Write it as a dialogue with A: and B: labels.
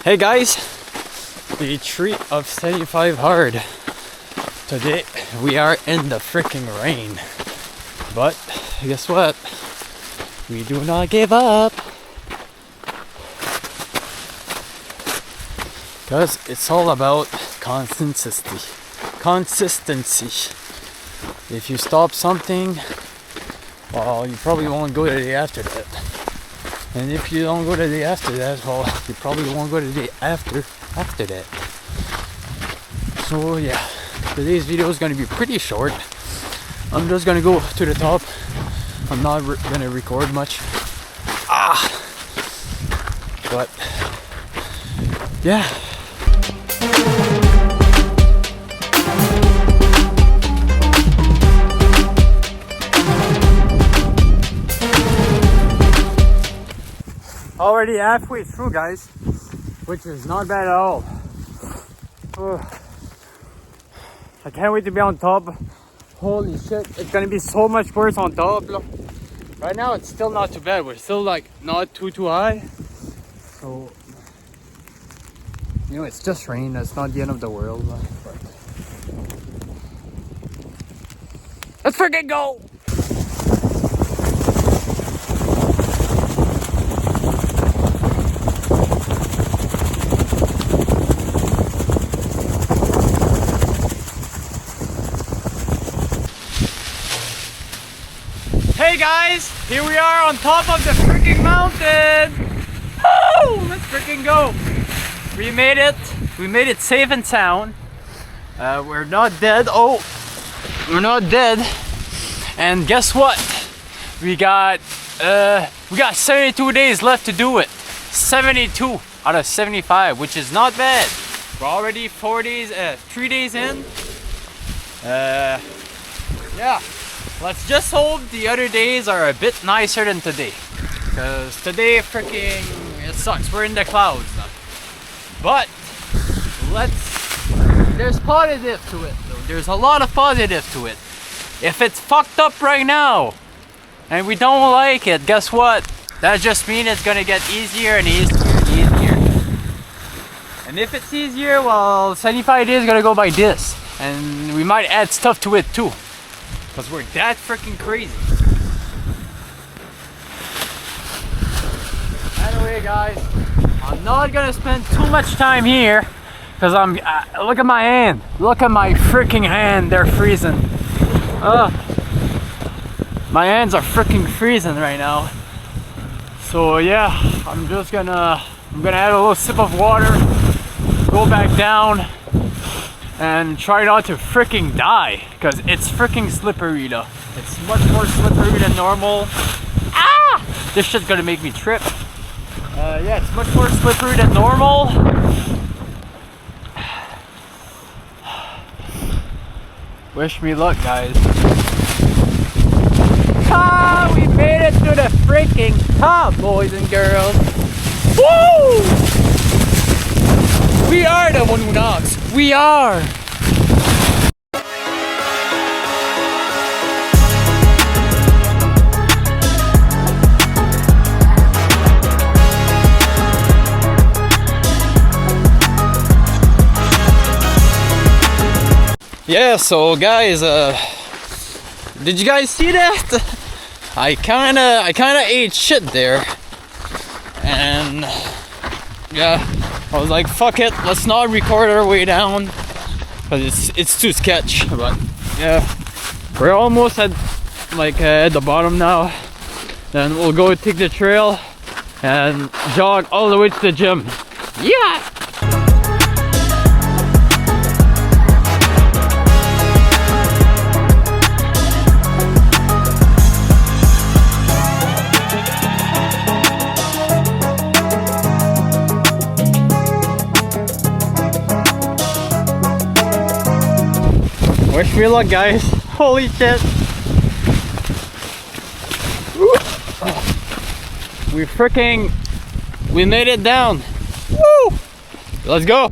A: Hey guys, the treat of 75 Hard. Today we are in the freaking rain, but guess what? We do not give up, because it's all about consistency. If you stop something, well, you probably won't go the day after that. And if you don't go the day after that, well, you probably won't go the day after that. So yeah, today's video is going to be pretty short. I'm just going to go to the top. I'm not going to record much. But yeah. Already halfway through, guys, which is not bad at all. I can't wait to be on top. Holy shit, it's gonna be so much worse on top. Right now it's still not too bad. We're still like not too high. So, you know, it's just rain. That's not the end of the world. But let's freaking go! Hey guys, here we are on top of the freaking mountain. Woo! Let's freaking go. We made it safe and sound. We're not dead. Oh, we're not dead. And guess what? We got 72 days left to do it. 72 out of 75, which is not bad. We're already 3 days in. Yeah. Let's just hope the other days are a bit nicer than today. Because today freaking, it sucks. We're in the clouds now. But there's positive to it though. There's a lot of positive to it. If it's fucked up right now and we don't like it, guess what? That just means it's gonna get easier and easier. And if it's easier, well, 75 days is gonna go by this. And we might add stuff to it too. Because we're that freaking crazy. Anyway guys, I'm not gonna spend too much time here because look at my hand. Look at my freaking hand, they're freezing. My hands are freaking freezing right now. So yeah, I'm gonna add a little sip of water, go back down, and try not to freaking die, because it's freaking slippery though. It's much more slippery than normal. This shit's gonna make me trip. Yeah, it's much more slippery than normal. Wish me luck, guys. We made it to the freaking top, boys and girls. Woo! We are the one who knocks. We are. Yeah, so guys, did you guys see that? I kinda ate shit there, and yeah, I was like, fuck it, let's not record our way down, because it's too sketch. But yeah, we're almost at the bottom now. Then we'll go take the trail and jog all the way to the gym. Yeah! Wish me luck, guys. Holy shit. We made it down. Woo! Let's go.